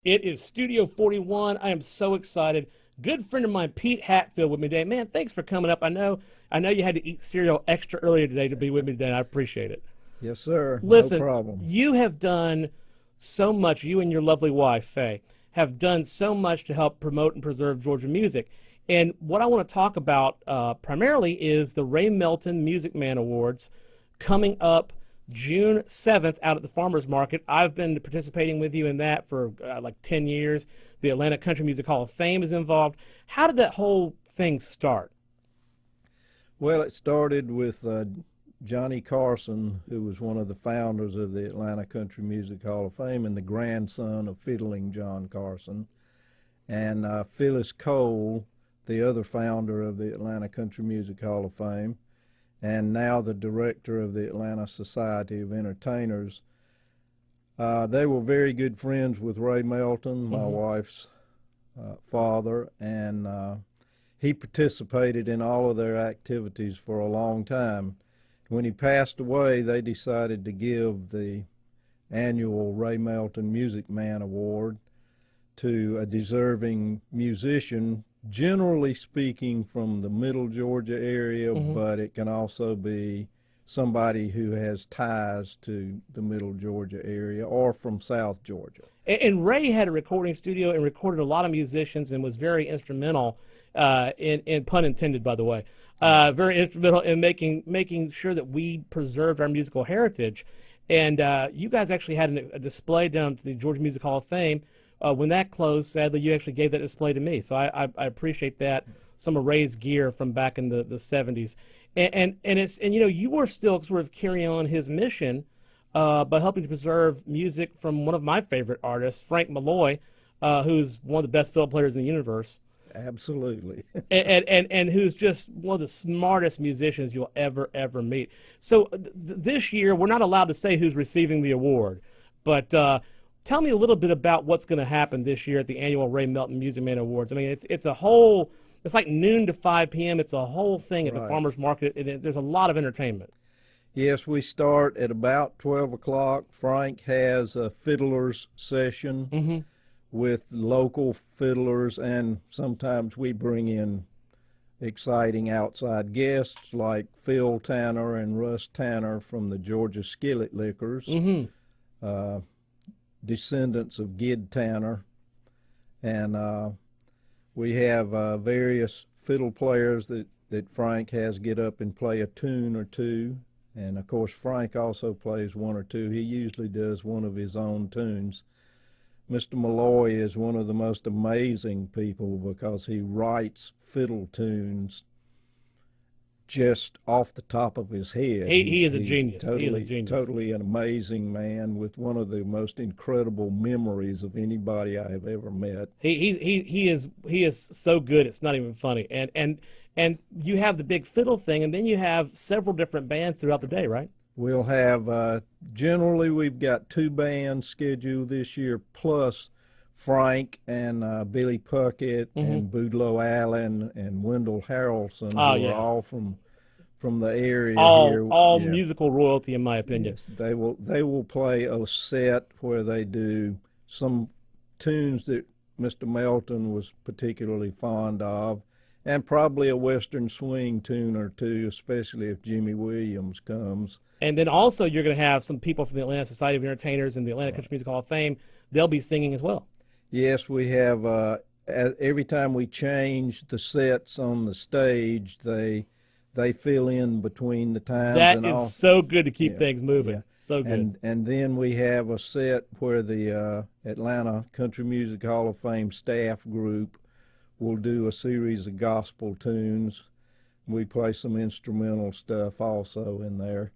It is Studio 41. I am so excited. Good friend of mine, Pete Hatfield, with me today. Man, thanks for coming up. I know you had to eat cereal extra earlier today to be with me today, and I appreciate it. Yes, sir. No Listen, problem. you have done so much, you and your lovely wife, Faye, have done so much to help promote and preserve Georgia music. And what I want to talk about primarily is the Ray Melton Music Man Awards coming up June 7th out at the Farmers Market. I've been participating with you in that for like 10 years. The Atlanta Country Music Hall of Fame is involved. How did that whole thing start? Well, it started with Johnny Carson, who was one of the founders of the Atlanta Country Music Hall of Fame and the grandson of fiddling John Carson, and Phyllis Cole, the other founder of the Atlanta Country Music Hall of Fame, and now the director of the Atlanta Society of Entertainers. They were very good friends with Ray Melton, my wife's father, and he participated in all of their activities for a long time. When he passed away, they decided to give the annual Ray Melton Music Man Award to a deserving musician, generally speaking from the middle Georgia area, but it can also be somebody who has ties to the middle Georgia area or from South Georgia. And Ray had a recording studio and recorded a lot of musicians and was very instrumental, in pun intended, by the way, very instrumental in making sure that we preserved our musical heritage. And you guys actually had a display down at the Georgia Music Hall of Fame. When that closed, sadly, you actually gave that display to me. So I appreciate that. Some of Ray's gear from back in the 70s. And you know, you were still sort of carrying on his mission by helping to preserve music from one of my favorite artists, Frank Malloy, who's one of the best fiddle players in the universe. Absolutely. and who's just one of the smartest musicians you'll ever meet. So this year, we're not allowed to say who's receiving the award, but tell me a little bit about what's going to happen this year at the annual Ray Melton Music Man Awards. I mean, it's a whole, it's like noon to 5 p.m. It's a whole thing at the farmers market, and there's a lot of entertainment. Yes, we start at about 12 o'clock. Frank has a fiddler's session with local fiddlers, and sometimes we bring in exciting outside guests like Phil Tanner and Russ Tanner from the Georgia Skillet Liquors, descendants of Gid Tanner. And we have various fiddle players that Frank has get up and play a tune or two. And of course, Frank also plays one or two. He usually does one of his own tunes. Mr. Malloy is one of the most amazing people because he writes fiddle tunes just off the top of his head. He is a genius. Totally, he is a genius. Totally an amazing man with one of the most incredible memories of anybody I have ever met. He is so good. It's not even funny. And you have the big fiddle thing, and then you have several different bands throughout the day, right? We'll have, generally we've got 2 bands scheduled this year, plus Frank and Billy Puckett and Boudleaux Allen and Wendell Harrelson, who are all from the area here. All musical royalty, in my opinion. Yes, they will play a set where they do some tunes that Mr. Melton was particularly fond of, and probably a Western swing tune or two, especially if Jimmy Williams comes. And then also you're going to have some people from the Atlanta Society of Entertainers and the Atlanta Country Music Hall of Fame. They'll be singing as well. Yes, we have. Every time we change the sets on the stage, they fill in between the times. That is so good to keep things moving. Yeah. So good. And then we have a set where the Atlanta Country Music Hall of Fame staff group will do a series of gospel tunes. We play some instrumental stuff also in there.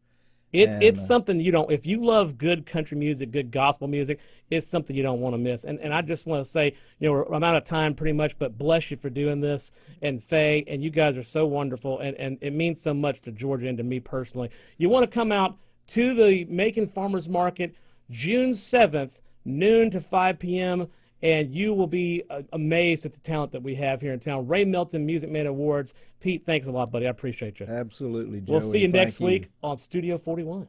It's something you don't, if you love good country music, good gospel music, it's something you don't want to miss. And I just want to say, you know, I'm out of time pretty much, but bless you for doing this. And Faye, and you guys are so wonderful, and it means so much to Georgia and to me personally. You want to come out to the Macon Farmers Market June 7th, noon to 5 p.m., and you will be amazed at the talent that we have here in town. Ray Melton Music Man Awards. Pete, thanks a lot, buddy. I appreciate you. Absolutely, Joey. We'll see you next week on Studio 41.